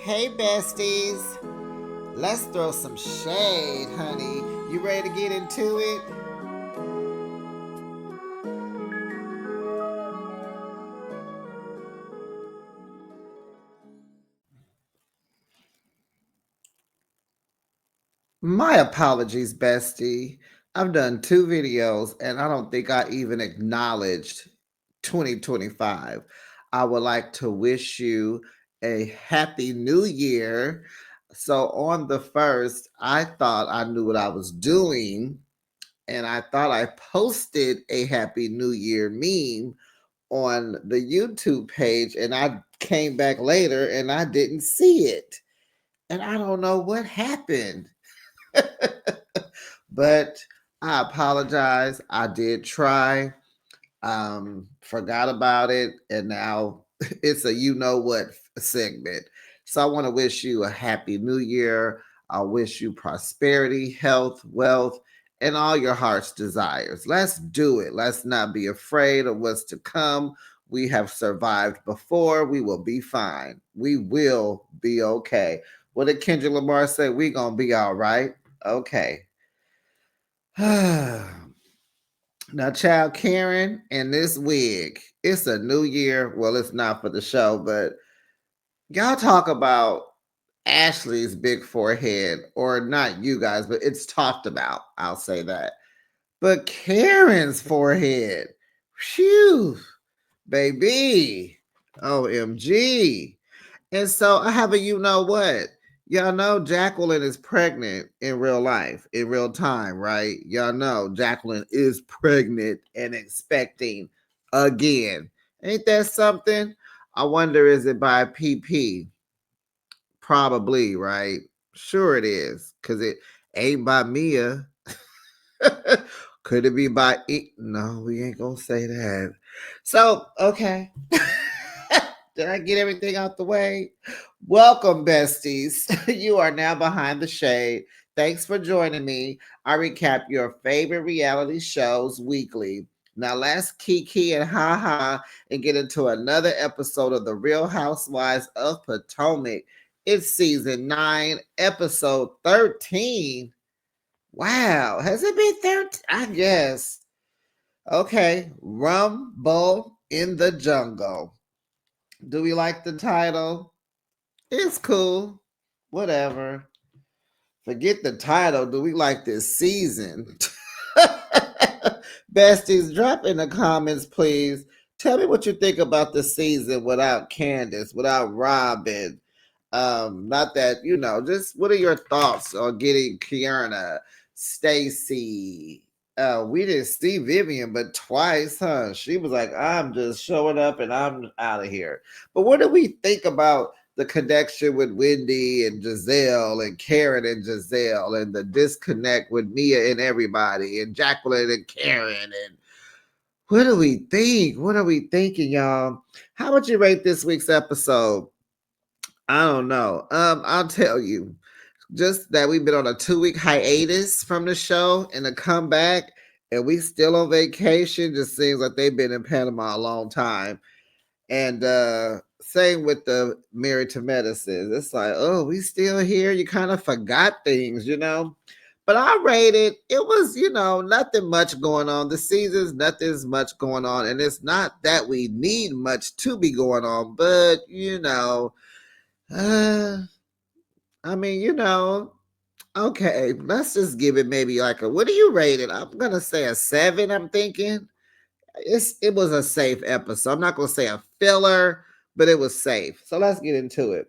Hey, besties. Let's throw some shade, honey. You ready to get into it? My apologies, bestie. I've done 2 videos and I don't think I even acknowledged 2025. I would like to wish you a happy new year. So, on the first, I thought I knew what I was doing and I thought I posted a happy new year meme on the YouTube page, and I came back later and I didn't see it. And I don't know what happened. But I apologize. I did try. Forgot about it, and now it's a you know what segment. So I want to wish you a happy new year. I wish you prosperity, health, wealth, and all your heart's desires. Let's do it. Let's not be afraid of what's to come. We have survived before. We will be fine. We will be okay. What did Kendrick Lamar say? We gonna be all right. Okay. Now, child Karen and this wig, it's a new year. Well, it's not for the show, but y'all talk about Ashley's big forehead, or not you guys, but it's talked about. I'll say that. But Karen's forehead, phew, baby, OMG. And so I have a you know what? Y'all know Jacqueline is pregnant in real life, in real time, right? Y'all know Jacqueline is pregnant and expecting again. Ain't that something? I wonder, is it by PP? Probably, right? Sure it is, because it ain't by Mia. Could it be by No, we ain't gonna say that. So, okay. Did I get everything out the way? Welcome, besties. You are now behind the shade. Thanks for joining me. I recap your favorite reality shows weekly. Now let's kiki and ha ha and get into another episode of The Real Housewives of Potomac. It's season 9, episode 13. Wow, has it been 13? I guess. Okay, Rum-Ble in the jungle. Do we like the title? It's cool. Whatever. Forget the title. Do we like this season? Besties, drop in the comments, please. Tell me what you think about the season without Candace, without Robin. Not that, just what are your thoughts on getting Kiana, Stacy? We didn't see Vivian but twice, huh? She was like, I'm just showing up and I'm out of here. But what do we think about the connection with Wendy and Giselle and Karen and Giselle and the disconnect with Mia and everybody and Jacqueline and Karen and what do we think? What are we thinking, y'all? How would you rate this week's episode? I don't know. I'll tell you. Just that we've been on a 2-week hiatus from the show and a comeback, and we still on vacation. Just seems like they've been in Panama a long time. And same with the Married to Medicine. It's like, oh, we still here. You kind of forgot things. But I rated it was, nothing much going on. The season's nothing's much going on. And it's not that we need much to be going on, but uh I mean, okay, let's just give it maybe like a what do you rate it? I'm gonna say a 7, I'm thinking. It was a safe episode. I'm not gonna say a filler, but it was safe. So let's get into it.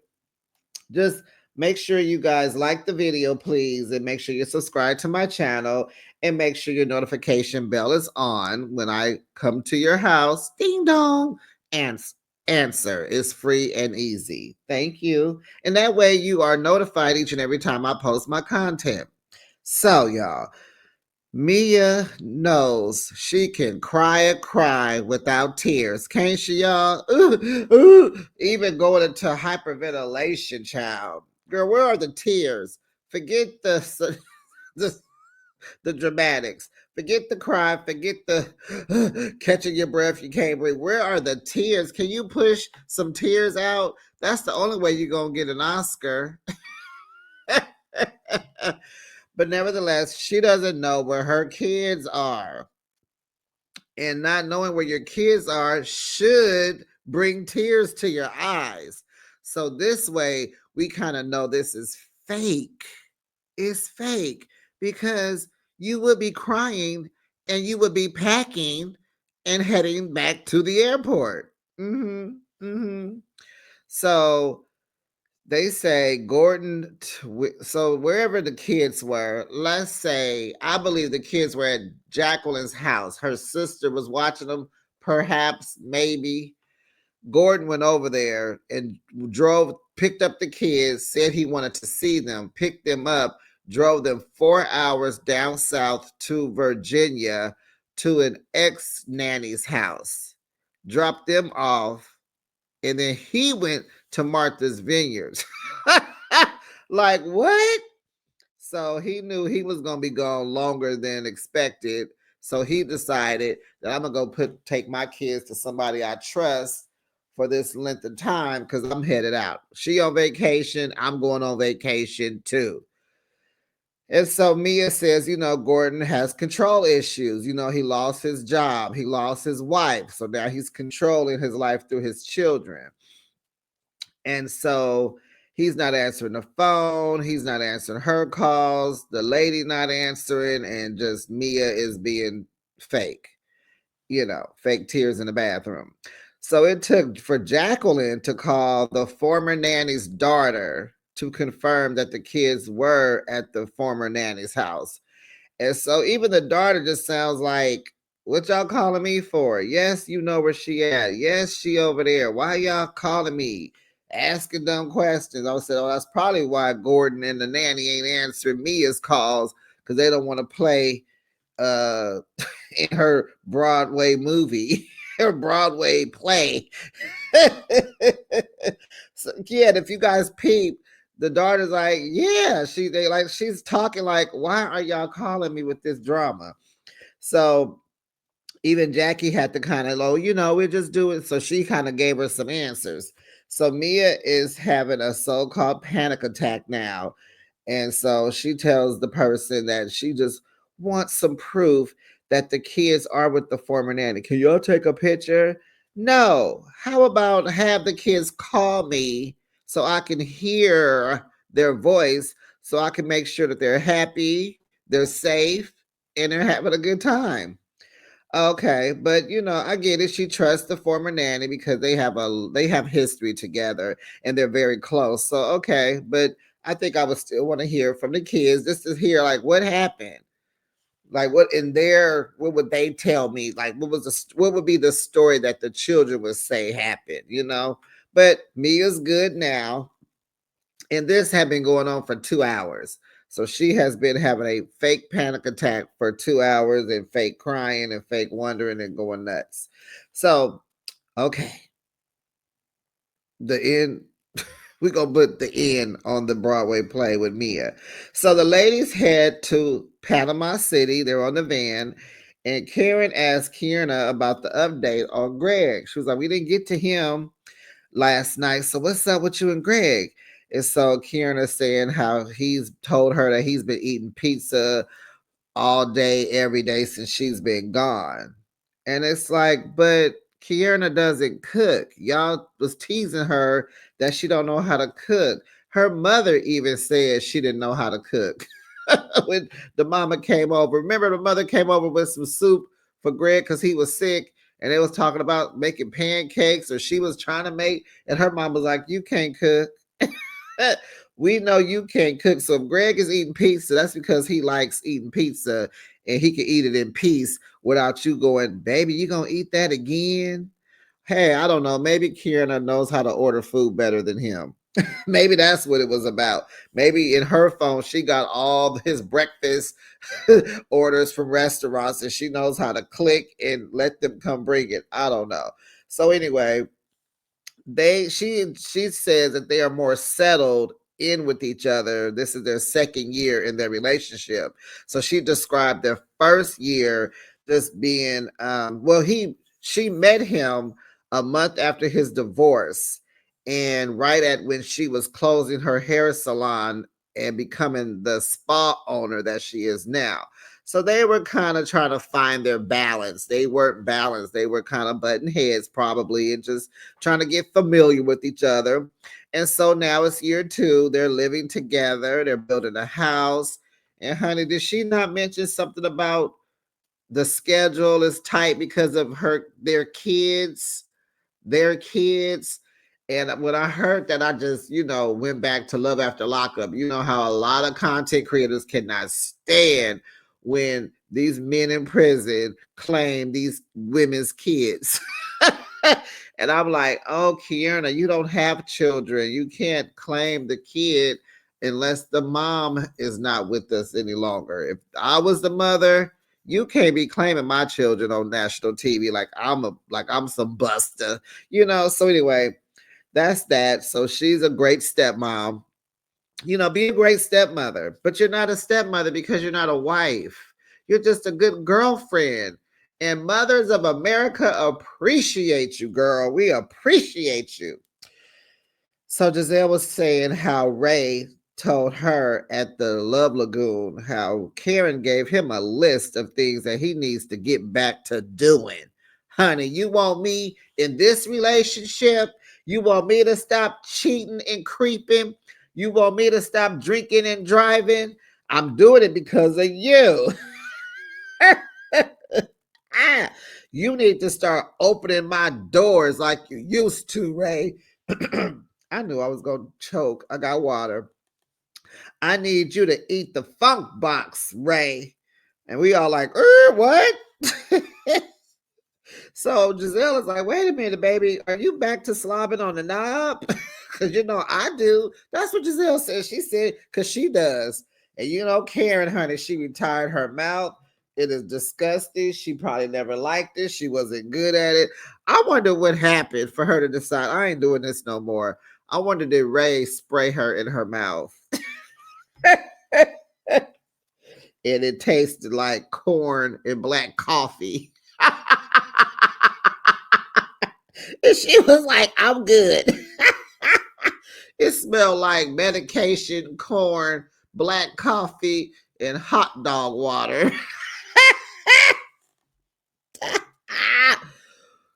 Just make sure you guys like the video, please, and make sure you subscribe to my channel and make sure your notification bell is on when I come to your house. Ding dong. And answer is free and easy. Thank you. And that way you are notified each and every time I post my content. So, y'all, Mia knows she can cry a cry without tears, can't she, y'all? Ooh, ooh. Even going into hyperventilation, child. Girl, where are the tears? Forget the, the dramatics. Forget the cry, forget the catching your breath, you can't breathe. Where are the tears? Can you push some tears out? That's the only way you're going to get an Oscar. But nevertheless, she doesn't know where her kids are. And not knowing where your kids are should bring tears to your eyes. So this way, we kind of know this is fake. It's fake because you would be crying and you would be packing and heading back to the airport. So they say Gordon, so wherever the kids were, let's say, I believe the kids were at Jacqueline's house. Her sister was watching them, perhaps, maybe. Gordon went over there and picked up the kids, said he wanted to see them, picked them up, drove them 4 hours down south to Virginia to an ex nanny's house, dropped them off, and then he went to Martha's Vineyards. Like, what? So he knew he was going to be gone longer than expected. So he decided that I'm going to go take my kids to somebody I trust for this length of time because I'm headed out. She on vacation. I'm going on vacation too. And so Mia says, Gordon has control issues. He lost his job. He lost his wife. So now he's controlling his life through his children. And so he's not answering the phone. He's not answering her calls. The lady not answering. And just Mia is being fake, fake tears in the bathroom. So it took for Jacqueline to call the former nanny's daughter to confirm that the kids were at the former nanny's house. And so even the daughter just sounds like, what y'all calling me for? Yes, you know where she at. Yes, she over there. Why y'all calling me? Asking dumb questions. I said, that's probably why Gordon and the nanny ain't answering Mia's calls because they don't want to play in her Broadway movie, her Broadway play. So yeah, if you guys peep, the daughter's like, yeah, she's talking like, why are y'all calling me with this drama? So even Jackie had to kind of, we're just doing. So she kind of gave her some answers. So Mia is having a so-called panic attack now. And so she tells the person that she just wants some proof that the kids are with the former nanny. Can y'all take a picture? No. How about have the kids call me so I can hear their voice so I can make sure that they're happy, they're safe, and they're having a good time. Okay, but I get it. She trusts the former nanny because they have history together and they're very close. So okay, but I think I would still want to hear from the kids just to hear like what happened. Like what would they tell me? Like what would be the story that the children would say happened? But Mia's good now. And this had been going on for 2 hours. So she has been having a fake panic attack for 2 hours and fake crying and fake wondering and going nuts. So, okay. The end. We're going to put the end on the Broadway play with Mia. So the ladies head to Panama City. They're on the van. And Karen asked Kierna about the update on Greg. She was like, we didn't get to him last night. So what's up with you and Greg? And so Kieran is saying how he's told her that he's been eating pizza all day, every day since she's been gone. And it's like, but Kierna doesn't cook. Y'all was teasing her that she don't know how to cook. Her mother even said she didn't know how to cook. When the mama came over. Remember the mother came over with some soup for Greg because he was sick and they was talking about making pancakes or she was trying to make, and her mom was like, you can't cook. We know you can't cook. So if Greg is eating pizza, that's because he likes eating pizza and he can eat it in peace without you going, baby, you gonna eat that again? Hey, I don't know. Maybe Kierna knows how to order food better than him. Maybe that's what it was about. Maybe in her phone, she got all his breakfast orders from restaurants and she knows how to click and let them come bring it. I don't know. So anyway, she says that they are more settled in with each other. This is their second year in their relationship. So she described their first year just being she met him a month after his divorce, and right at when she was closing her hair salon and becoming the spa owner that she is now. So they were kind of trying to find their balance. They weren't balanced. They were kind of butting heads probably and just trying to get familiar with each other. And so now it's year two. They're living together. They're building a house. And honey, did she not mention something about the schedule is tight because of their kids? Their kids. And when I heard that, I just, went back to Love After Lockup. You know how a lot of content creators cannot stand when these men in prison claim these women's kids. And I'm like, oh, Kierna, you don't have children. You can't claim the kid unless the mom is not with us any longer. If I was the mother, you can't be claiming my children on national TV like I'm some buster, So anyway, that's that. So she's a great stepmom. Be a great stepmother, but you're not a stepmother because you're not a wife. You're just a good girlfriend. And mothers of America appreciate you, girl. We appreciate you. So Giselle was saying how Ray told her at the Love Lagoon how Karen gave him a list of things that he needs to get back to doing. Honey, you want me in this relationship? You want me to stop cheating and creeping? You want me to stop drinking and driving? I'm doing it because of you. You need to start opening my doors like you used to, Ray. I knew I was going to choke. I got water. I need you to eat the funk box, Ray. And we all like, what? So Giselle is like, wait a minute, baby. Are you back to slobbing on the knob? Because, I do. That's what Giselle said. She said, because she does. And, Karen, honey, she retired her mouth. It is disgusting. She probably never liked it. She wasn't good at it. I wonder what happened for her to decide, I ain't doing this no more. I wonder, did Ray spray her in her mouth? And it tasted like corn and black coffee. And she was like, I'm good. It smelled like medication, corn, black coffee, and hot dog water.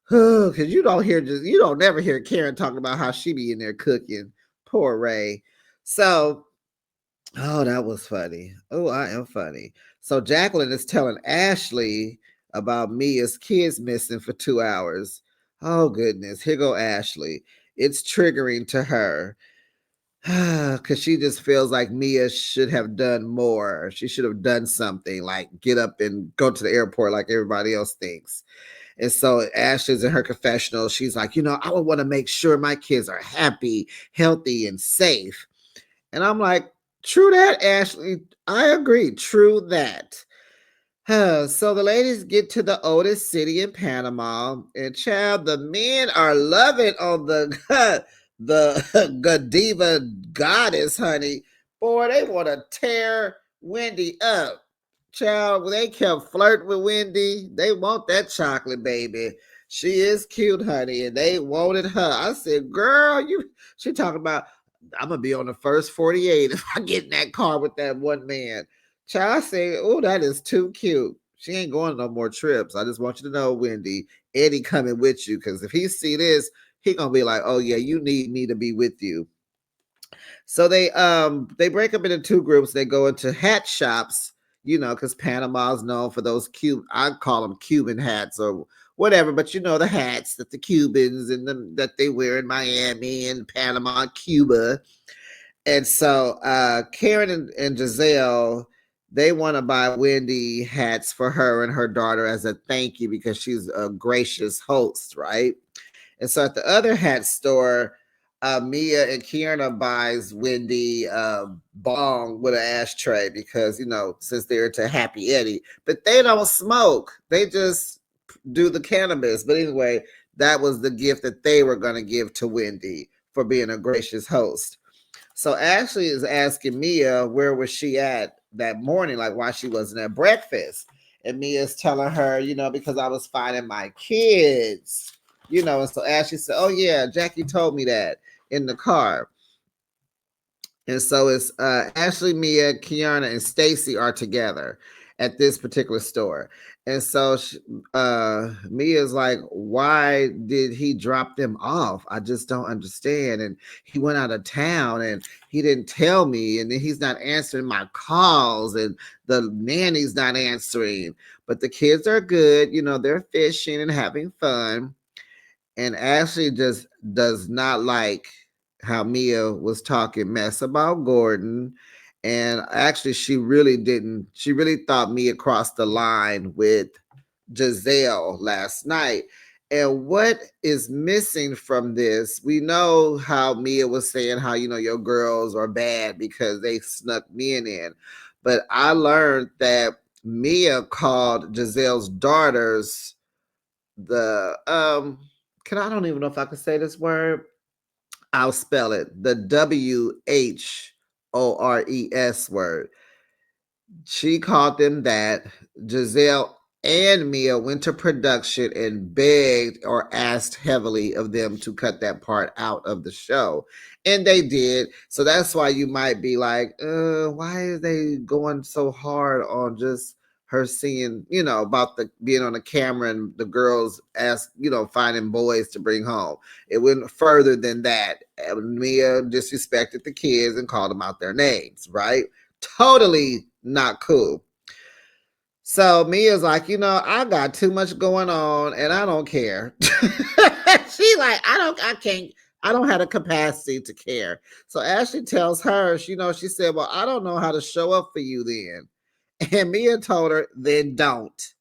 Because you don't never hear Karen talking about how she be in there cooking. Poor Ray. So, that was funny. Oh, I am funny. So Jacqueline is telling Ashley about Mia's kids missing for 2 hours. Oh goodness, here go Ashley. It's triggering to her because she just feels like Mia should have done more. She should have done something like get up and go to the airport like everybody else thinks. And so Ashley's in her confessional. She's like, I would want to make sure my kids are happy, healthy, and safe. And I'm like, true that, Ashley. I agree. True that. So the ladies get to the oldest city in Panama, and child, the men are loving on the Godiva goddess, honey. Boy, they want to tear Wendy up. Child, they kept flirting with Wendy. They want that chocolate baby. She is cute, honey, and they wanted her. I said, girl, she talking about, I'm going to be on the first 48 if I get in that car with that one man. Child, I say, oh, that is too cute. She ain't going no more trips. I just want you to know, Wendy, Eddie coming with you, because if he see this, he going to be like, oh, yeah, you need me to be with you. So they break up into two groups. They go into hat shops, because Panama's known for those I call them Cuban hats or whatever, but the hats that the Cubans that they wear in Miami and Panama, Cuba. And so Karen and Giselle, they want to buy Wendy hats for her and her daughter as a thank you because she's a gracious host, right? And so at the other hat store, Mia and Kierna buys Wendy bong with an ashtray because, since they're to Happy Eddie, but they don't smoke. They just do the cannabis. But anyway, that was the gift that they were going to give to Wendy for being a gracious host. So Ashley is asking Mia where was she at that morning, like why she wasn't at breakfast. And Mia's telling her, because I was finding my kids, And so Ashley said, "Oh yeah, Jackie told me that in the car." And so it's Ashley, Mia, Kiana, and Stacy are together at this particular store. And so Mia's like, "Why did he drop them off? I just don't understand." And he went out of town and he didn't tell me. And then he's not answering my calls and the nanny's not answering. But the kids are good. They're fishing and having fun. And Ashley just does not like how Mia was talking mess about Gordon. And actually, she really thought Mia crossed the line with Giselle last night. And what is missing from this, we know how Mia was saying how, your girls are bad because they snuck men in. But I learned that Mia called Giselle's daughters the I don't even know if I can say this word. I'll spell it. The WHORES word. She called them that. Giselle and Mia went to production and begged or asked heavily of them to cut that part out of the show. And they did. So that's why you might be like, why are they going so hard on just her seeing, about the being on the camera and the girls ask, finding boys to bring home. It went further than that. Mia disrespected the kids and called them out their names, right? Totally not cool. So Mia's like, I got too much going on and I don't care. She like, I don't have the capacity to care. So Ashley tells her, she said, "Well, I don't know how to show up for you then." And Mia told her, "Then don't."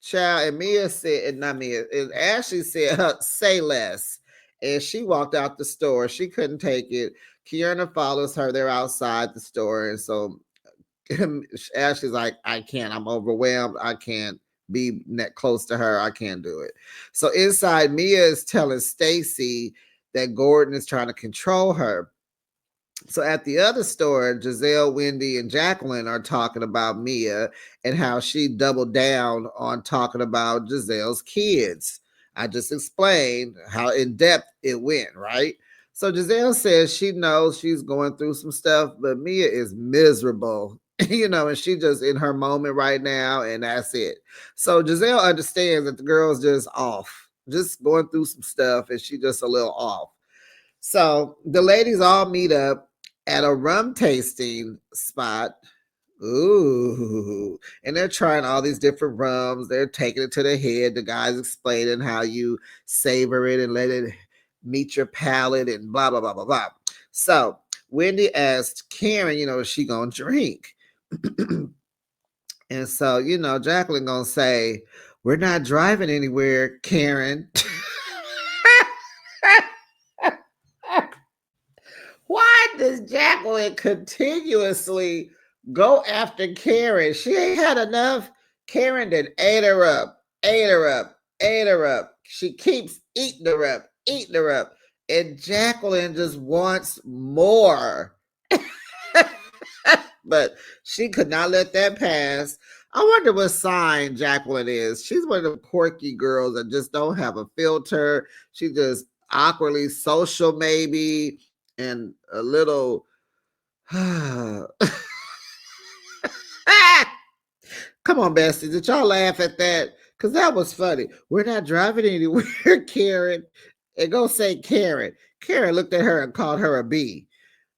Child, and Mia said, and not Mia, and Ashley said, "Say less." And she walked out the store. She couldn't take it. Kierna follows her. They're outside the store. And so Ashley's like, "I can't. I'm overwhelmed. I can't be close to her. I can't do it." So inside, Mia is telling Stacy that Gordon is trying to control her. So at the other store, Giselle, Wendy, and Jacqueline are talking about Mia and how she doubled down on talking about Giselle's kids. I just explained how in depth it went, right? So Giselle says she knows she's going through some stuff, but Mia is miserable, and she just in her moment right now, and that's it. So Giselle understands that the girl's just off, just going through some stuff, and she just a little off. So the ladies all meet up at a rum tasting spot. Ooh. And they're trying all these different rums. They're taking it to the head. The guy's explaining how you savor it and let it meet your palate and blah, blah, blah, blah, blah. So Wendy asked Karen, is she going to drink? And so, Jacqueline going to say, "We're not driving anywhere, Karen." Why does Jacqueline continuously go after Karen? She ain't had enough. Karen then ate her up, ate her up, ate her up. She keeps eating her up, eating her up. And Jacqueline just wants more. But she could not let that pass. I wonder what sign Jacqueline is. She's one of the quirky girls that just don't have a filter. She just awkwardly social, maybe, and a little. Come on, Besties. Did y'all laugh at that? Because that was funny. "We're not driving anywhere, Karen." And go say Karen. Karen looked at her and called her a B.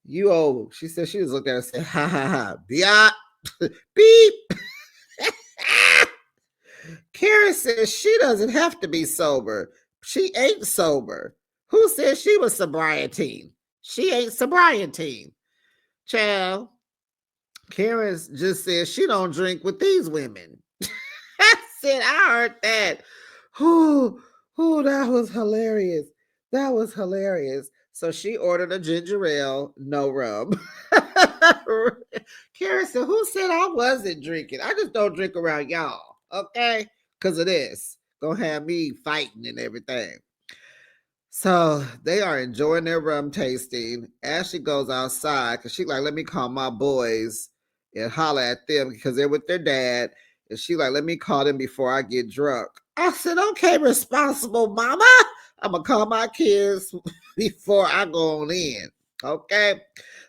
She said she was looking at her and said, "Ha ha ha. Biop. Beep." Karen says she doesn't have to be sober. She ain't sober. Who said she was sobriety? She ain't sobriety. Child. Karen just says she don't drink with these women. I said, I heard that. Whoo, that was hilarious. That was hilarious. So she ordered a ginger ale, no rum. Karen said, "Who said I wasn't drinking? I just don't drink around y'all, okay? Because of this. Gonna have me fighting and everything." So they are enjoying their rum tasting. Ashley goes outside because she like, let me call my boys and holler at them because they're with their dad. And she like, let me call them before I get drunk. I said, okay, responsible mama. I'm gonna call my kids before I go on in. Okay.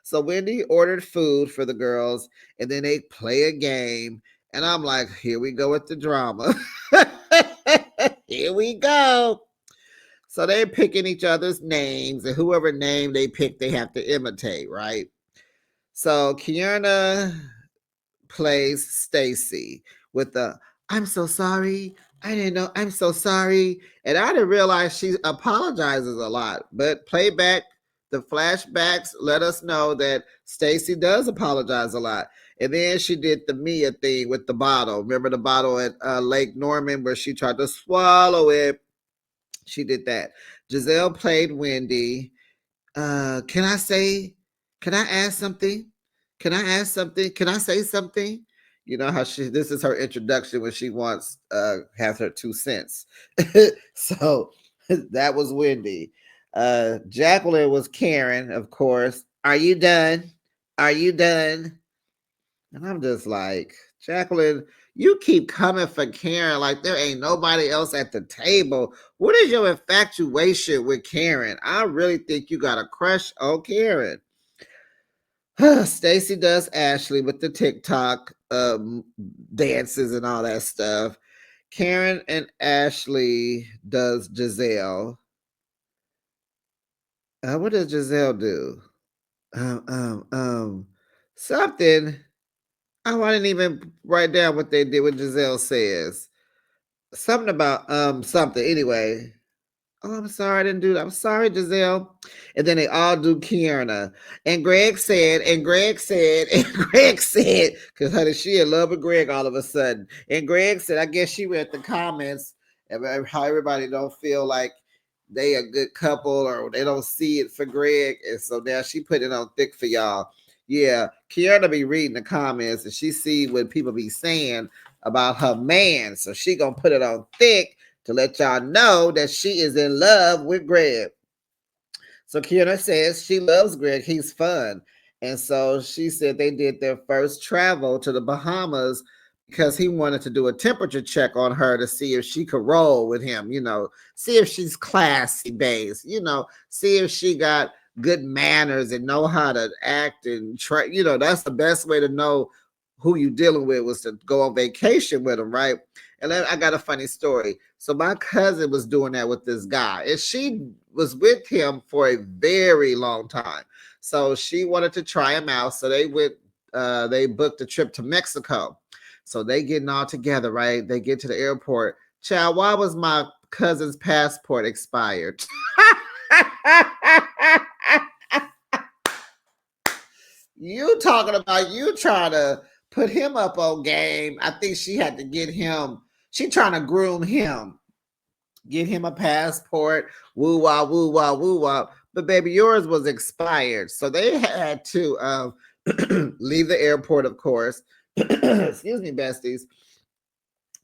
So Wendy ordered food for the girls and then they play a game. And I'm like, here we go with the drama. Here we go. So they're picking each other's names, and whoever name they pick, they have to imitate, right? So Kiana plays Stacy with the "I'm so sorry, I didn't know, I'm so sorry," and I didn't realize she apologizes a lot. But playback, the flashbacks let us know that Stacy does apologize a lot. And then she did the Mia thing with the bottle. Remember the bottle at Lake Norman where she tried to swallow it? She did that. Giselle played Wendy. Can I say, can I ask something? Can I ask something? Can I say something? You know how this is her introduction when she wants, has her 2 cents. So that was Wendy. Jacqueline was Karen, of course. Are you done? Are you done? And I'm just like, Jacqueline, you keep coming for Karen like there ain't nobody else at the table. What is your infatuation with Karen? I really think you got a crush on Karen. Stacy does Ashley with the TikTok dances and all that stuff. Karen and Ashley does Giselle. What does Giselle do? Something. Oh, I didn't even write down what they did. What Giselle says. Something about something. Anyway, oh, I'm sorry, I didn't do that. I'm sorry, Giselle. And then they all do Kiana. And Greg said, and Greg said, and Greg said, because honey, she in love with Greg all of a sudden. And Greg said, I guess she read the comments about how everybody don't feel like they a good couple or they don't see it for Greg. And so now she put it on thick for y'all. Yeah, Kiana be reading the comments and she see what people be saying about her man. So she gonna put it on thick to let y'all know that she is in love with Greg. So Kiana says she loves Greg. He's fun. And so she said they did their first travel to the Bahamas because he wanted to do a temperature check on her to see if she could roll with him, see if she's classy based, see if she got good manners and know how to act and try, that's the best way to know who you dealing with was to go on vacation with him, right? And then I got a funny story. So my cousin was doing that with this guy, and she was with him for a very long time. So she wanted to try him out. So they went, they booked a trip to Mexico. So they getting all together, right? They get to the airport. Child, why was my cousin's passport expired? You talking about you trying to put him up on game. I think she had to get him, she trying to groom him, get him a passport, woo wah, woo wah, woo wah. But baby, yours was expired. So they had to leave the airport, of course. Excuse me, besties.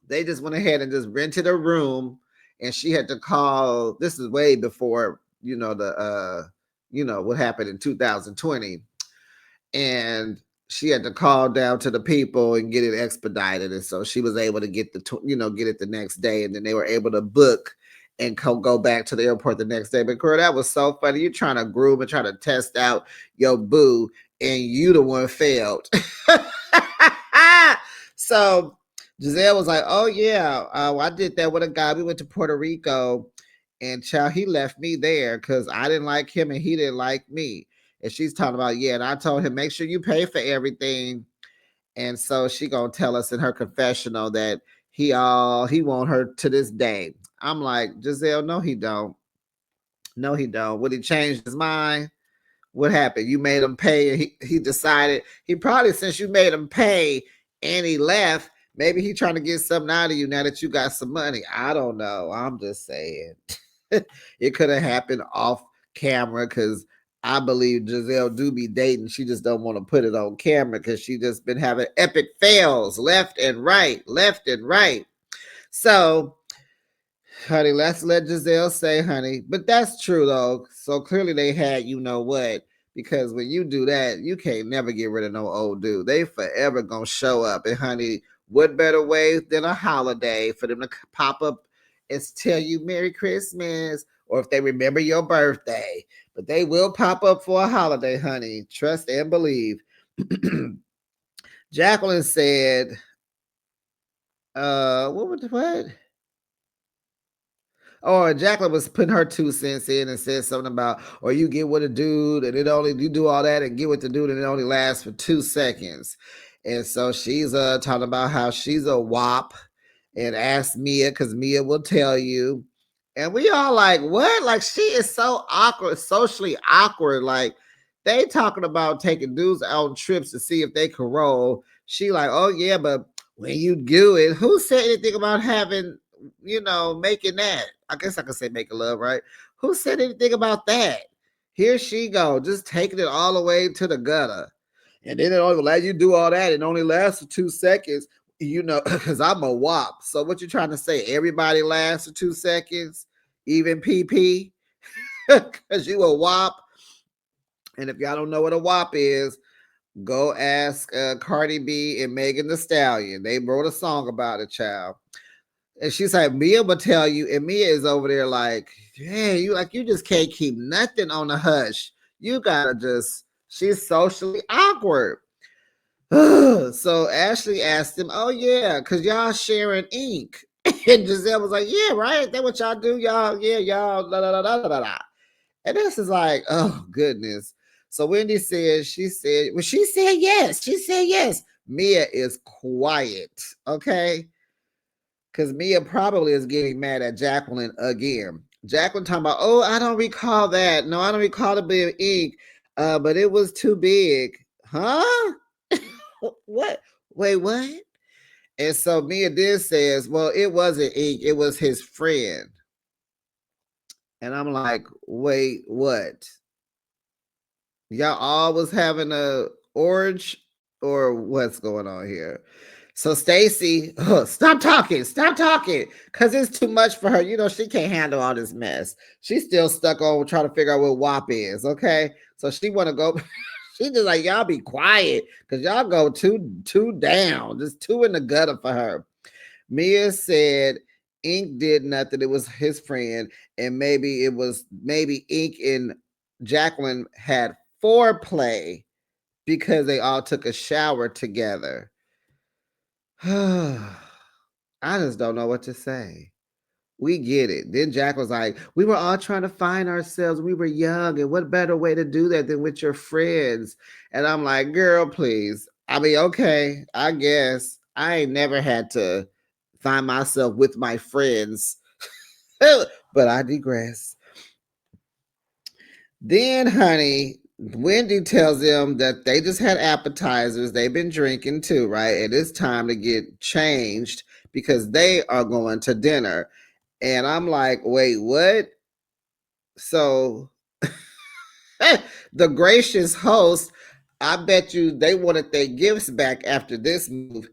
They just went ahead and just rented a room, and she had to call. This is way before, what happened in 2020. And she had to call down to the people and get it expedited. And so she was able to get get it the next day. And then they were able to book and go back to the airport the next day. But girl, that was so funny. You're trying to groom and trying to test out your boo, and you the one failed. So Giselle was like, oh yeah, I did that with a guy. We went to Puerto Rico, and child, he left me there because I didn't like him and he didn't like me. And she's talking about, yeah, and I told him, make sure you pay for everything. And so she gonna tell us in her confessional that he want her to this day. I'm like, Giselle, no, he don't. No, he don't. Would he change his mind? What happened? You made him pay, and he decided, he probably, since you made him pay and he left, maybe he trying to get something out of you now that you got some money. I don't know. I'm just saying. It could have happened off camera because I believe Giselle do be dating. She just don't want to put it on camera because she just been having epic fails left and right, left and right. So Honey, let's let Giselle say, honey. But that's true though. So clearly they had you know what. Because when you do that, you can't never get rid of no old dude. They forever gonna show up. And honey, what better way than a holiday for them to pop up and tell you Merry Christmas, or if they remember your birthday. But they will pop up for a holiday, honey. Trust and believe. Jacqueline said, what? Or Jacqueline was putting her 2 cents in and said something about, or you get with a dude and it only, you do all that and get with the dude and it only lasts for 2 seconds. And so she's talking about how she's a wop and asked Mia because Mia will tell you. And we all like, what? Like she is so awkward, socially awkward. Like they talking about taking dudes out on trips to see if they can roll. She like, oh yeah, but when you do it, who said anything about having, making that? I guess I could say making love, right? Who said anything about that? Here she go, just taking it all the way to the gutter. And then it only let you do all that. It only lasts for 2 seconds, because I'm a wop. So what you trying to say? Everybody lasts for 2 seconds, even PP, because you a wop. And if y'all don't know what a wop is, go ask Cardi B and Megan Thee Stallion. They wrote a song about it, child. And she's like, Mia will tell you, and Mia is over there like, hey, you just can't keep nothing on the hush. You gotta just, she's socially awkward. So Ashley asked him, oh yeah, because y'all sharing ink. And Giselle was like, yeah, right. That what y'all do, y'all, yeah, y'all, la la la la la la. And this is like, oh goodness. So Wendy said, she said yes. She said yes. Mia is quiet, okay? Because Mia probably is getting mad at Jacqueline again. Jacqueline talking about, oh, I don't recall that. No, I don't recall the big ink, but it was too big. Huh? What? Wait, what? And so Mia did says, well, it wasn't ink, it was his friend. And I'm like, wait, what? Y'all always having a orange or what's going on here? So Stacy, stop talking, because it's too much for her. She can't handle all this mess. She's still stuck on trying to figure out what WAP is. Okay, so she want to go. She just like y'all be quiet because y'all go two down, just two in the gutter for her. Mia said Ink did nothing. It was his friend, and maybe Ink and Jacqueline had foreplay because they all took a shower together. I just don't know what to say. We get it. Then Jack was like, we were all trying to find ourselves. We were young, and what better way to do that than with your friends? And I'm like, girl, please. I mean, okay, I guess I ain't never had to find myself with my friends, but I digress. Then, honey, Wendy tells them that they just had appetizers. They've been drinking too, right? And it's time to get changed because they are going to dinner. And I'm like, wait, what? So the gracious host, I bet you they wanted their gifts back after this move.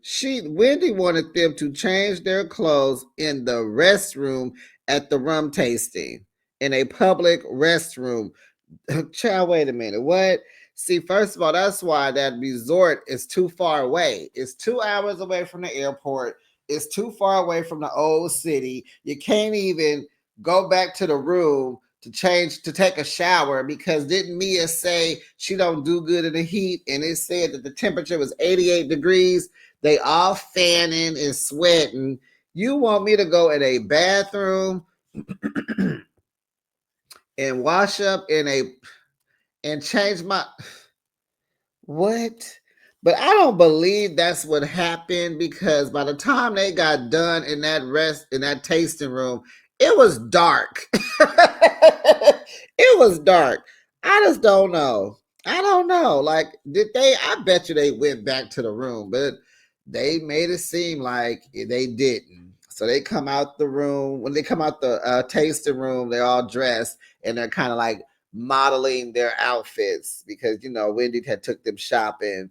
Wendy wanted them to change their clothes in the restroom at the rum tasting, in a public restroom. Child, wait a minute. What? See, first of all, that's why that resort is too far away. It's 2 hours away from the airport. It's too far away from the old city. You can't even go back to the room to take a shower because didn't Mia say she don't do good in the heat? And it said that the temperature was 88 degrees. They all fanning and sweating. You want me to go in a bathroom and wash up and change my what? But I don't believe that's what happened because by the time they got done in that tasting room, it was dark. It was dark. I just don't know. I don't know. Like, did they? I bet you they went back to the room, but they made it seem like they didn't. So they come out the room. When they come out the tasting room, they're all dressed and they're kind of like modeling their outfits because Wendy had took them shopping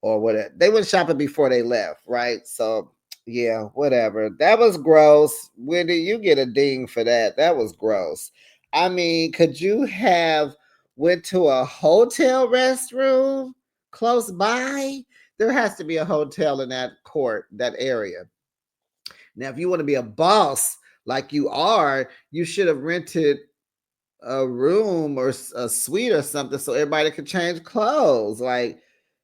or whatever. They went shopping before they left, right? So Yeah, whatever. That was gross. Wendy, you get a ding for that. That was gross. I mean, could you have went to a hotel restroom close by? There has to be a hotel in that court, that area. Now, if you want to be a boss like you are, you should have rented a room or a suite or something so everybody could change clothes. Like,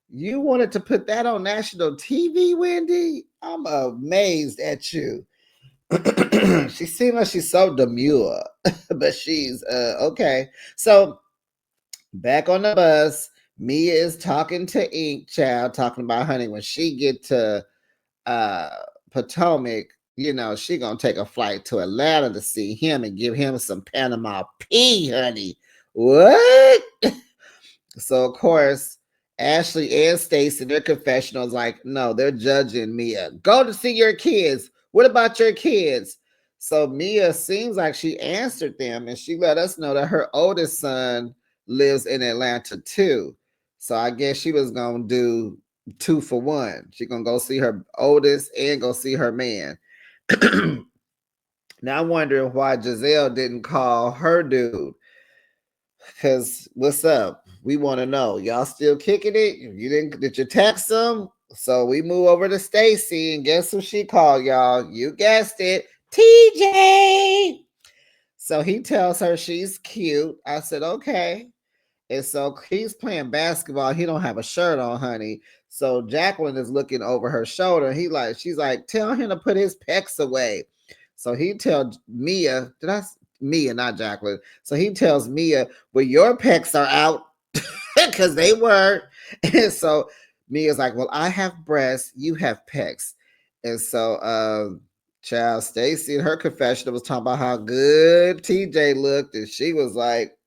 you wanted to put that on national TV, Wendy? I'm amazed at you. She seems like she's so demure, but she's okay. So back on the bus, Mia is talking to Ink Child, talking about honey. When she get to uh Potomac, she gonna take a flight to Atlanta to see him and give him some Panama P, honey. What? So of course, Ashley and Stacy, their confessionals, like, no, they're judging Mia. Go to see your kids. What about your kids? So Mia seems like she answered them, and she let us know that her oldest son lives in Atlanta too. So I guess she was gonna do two for one. She gonna go see her oldest and go see her man. Now I'm wondering why Giselle didn't call her dude. Cause what's up? We want to know. Y'all still kicking it? You didn't? Did you text them? So we move over to Stacy, and guess who she called, y'all? You guessed it, TJ. So he tells her she's cute. I said okay. And so he's playing basketball. He don't have a shirt on, honey. So Jacqueline is looking over her shoulder. She's like, tell him to put his pecs away. So he tells Mia, Mia, not Jacqueline. So he tells Mia, well, your pecs are out because they were. And so Mia's like, well, I have breasts, you have pecs. And so child Stacy in her confessional was talking about how good TJ looked, and she was like,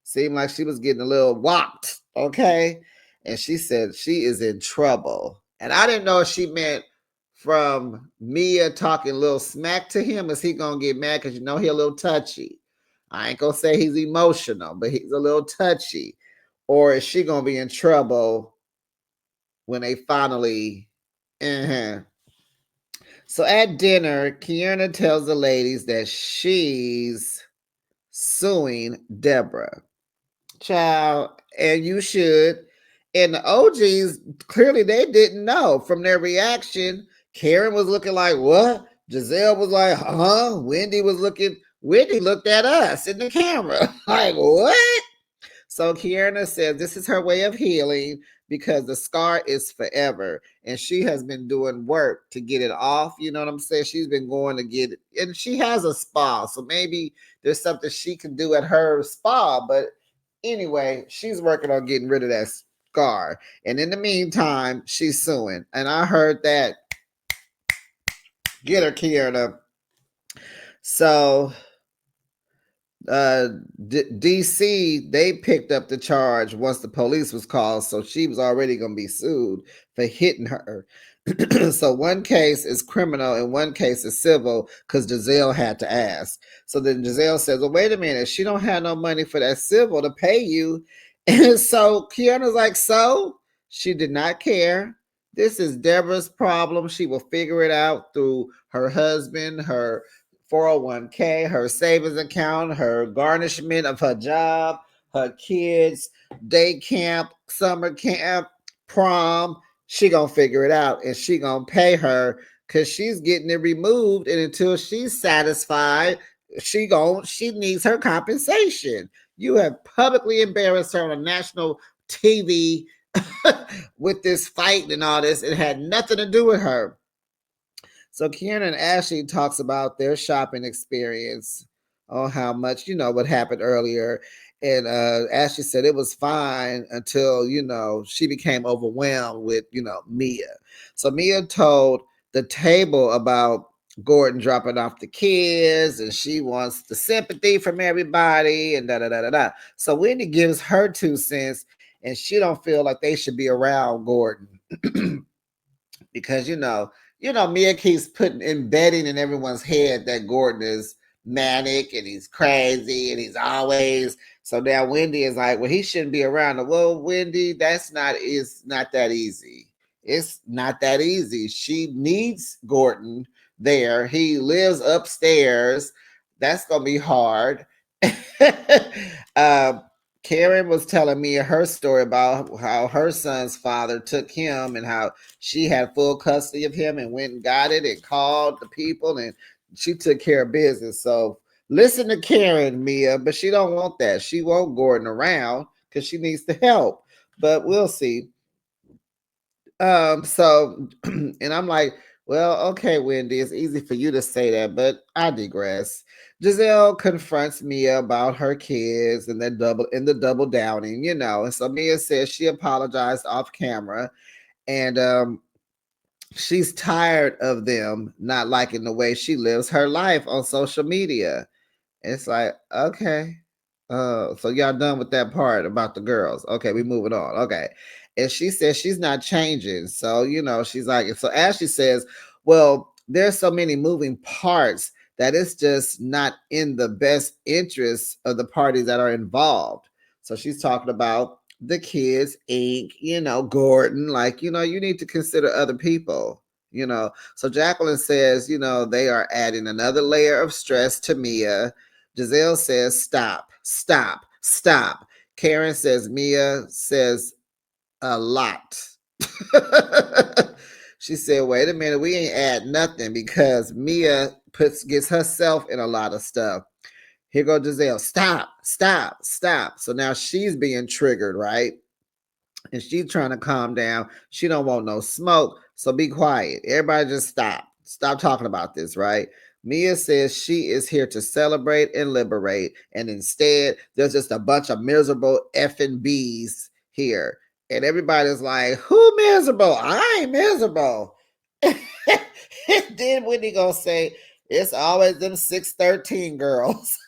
seemed like she was getting a little whopped, okay? And she said she is in trouble. And I didn't know if she meant from Mia talking a little smack to him, is he gonna get mad because he a little touchy. I ain't gonna say he's emotional, but he's a little touchy. Or is she gonna be in trouble when they finally So at dinner, Kierna tells the ladies that she's suing Deborah. Child, and you should. And the OGs, clearly they didn't know from their reaction. Karen was looking like, what? Giselle was like, huh? Wendy looked at us in the camera. Like, what? So Kierna says this is her way of healing because the scar is forever. And she has been doing work to get it off. You know what I'm saying? She's been going to get it. And she has a spa. So maybe there's something she can do at her spa. But anyway, she's working on getting rid of that scar. And in the meantime, she's suing. And I heard that. Get her, Kierna. So DC, they picked up the charge once the police was called, so she was already going to be sued for hitting her. So one case is criminal and one case is civil because Giselle had to ask. So then Giselle says, well, wait a minute, she don't have no money for that civil to pay you. And so Kiana's like, so she did not care. This is Deborah's problem. She will figure it out through her husband, her 401k, her savings account, her garnishment of her job, her kids, day camp, summer camp, prom. She gonna figure it out, and she gonna pay her because she's getting it removed, and until she's satisfied, she needs her compensation. You have publicly embarrassed her on national TV with this fight and all this. It had nothing to do with her. So Kieran and Ashley talks about their shopping experience, on how much, what happened earlier. And Ashley said it was fine until, she became overwhelmed with, Mia. So Mia told the table about Gordon dropping off the kids, and she wants the sympathy from everybody, and da da da da da. So Wendy gives her 2 cents, and she don't feel like they should be around Gordon because Mia keeps embedding in everyone's head that Gordon is manic and he's crazy and he's always. So now Wendy is like, well, he shouldn't be around. Well, Wendy, is not that easy. It's not that easy. She needs Gordon there. He lives upstairs. That's gonna be hard. uh, Karen was telling me her story about how her son's father took him and how she had full custody of him and went and got it and called the people and she took care of business. So listen to Karen, Mia, but she don't want that. She won't Gordon around because she needs the help. But we'll see. So and I'm like, well, okay, Wendy, it's easy for you to say that, but I digress. Giselle confronts Mia about her kids and the double downing, you know. And so Mia says she apologized off camera and she's tired of them not liking the way she lives her life on social media. It's like, okay. So y'all done with that part about the girls. Okay, we moving on. Okay. And she says she's not changing. So, you know, she's like, so Ashley says, well, there's so many moving parts that it's just not in the best interest of the parties that are involved. So she's talking about the kids, Ink, you know, Gordon, like, you know, you need to consider other people, you know. So Jacqueline says, you know, they are adding another layer of stress to Mia. Giselle says, stop, stop, stop. Karen says, Mia says a lot. She said, wait a minute, we ain't add nothing because Mia gets herself in a lot of stuff. Here go Giselle, stop, stop, stop. So now she's being triggered, right? And she's trying to calm down. She don't want no smoke. So be quiet. Everybody just stop. Stop talking about this, right? Mia says she is here to celebrate and liberate. And instead, there's just a bunch of miserable effing bees here. And everybody's like, who miserable? I ain't miserable. And then Wendy gonna say, it's always them 613 girls.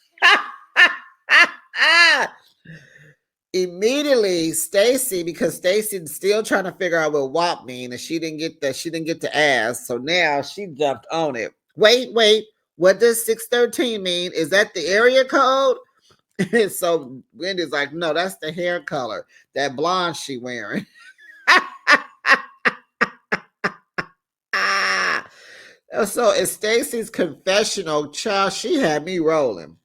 Immediately Stacy, because Stacy's still trying to figure out what WAP mean, and she didn't get to ask, so now she jumped on it. Wait, what does 613 mean? Is that the area code? And so Wendy's like, no, that's the hair color, that blonde she wearing. So in Stacy's confessional, child, she had me rolling.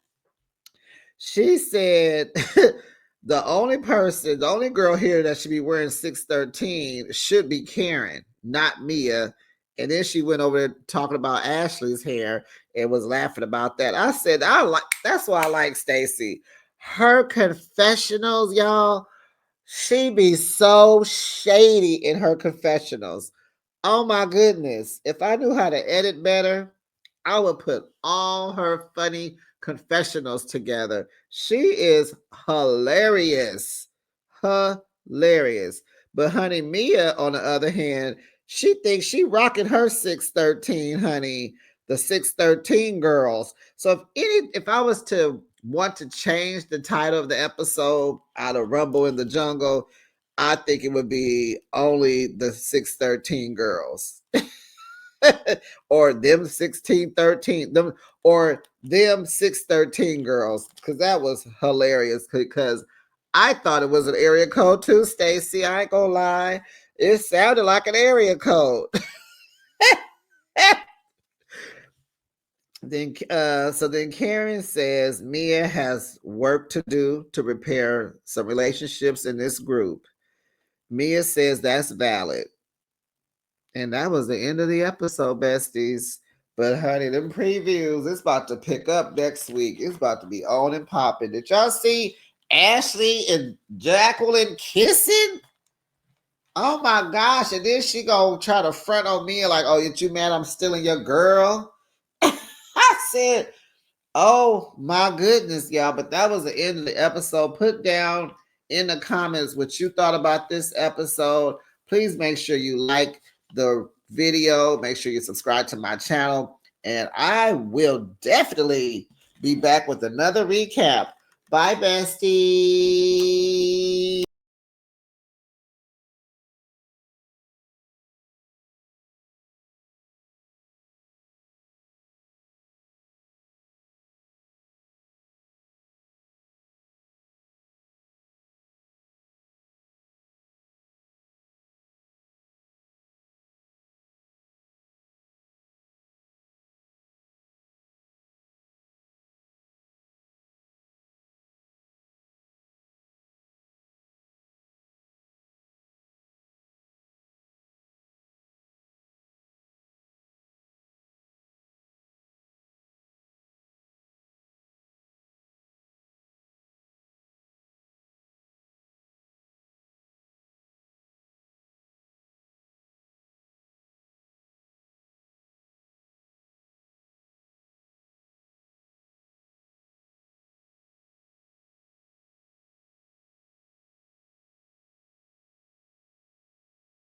She said the only girl here that should be wearing 613 should be Karen, not Mia. And then she went over there talking about Ashley's hair and was laughing about that. I said, that's why I like Stacy. Her confessionals, y'all, she be so shady in her confessionals. Oh my goodness. If I knew how to edit better, I would put all her funny confessionals together. She is hilarious. Hilarious. But honey, Mia, on the other hand, she thinks she rocking her 613, honey. The 613 girls. So if I was to want to change the title of the episode out of Rumble in the Jungle, I think it would be only the 613 girls. Or them 1613, them or them 613 girls, because that was hilarious. Because I thought it was an area code too, Stacy. I ain't gonna lie. It sounded like an area code. Then Karen says Mia has work to do to repair some relationships in this group. Mia says that's valid. And that was the end of the episode, besties. But honey, them previews, it's about to pick up next week. It's about to be on and popping. Did y'all see Ashley and Jacqueline kissing? Oh my gosh. And then she gonna try to front on me like, oh, you mad I'm stealing your girl? I said, oh my goodness, y'all. But that was the end of the episode. Put down in the comments what you thought about this episode. Please make sure you like the video. Make sure you subscribe to my channel. And I will definitely be back with another recap. Bye, bestie.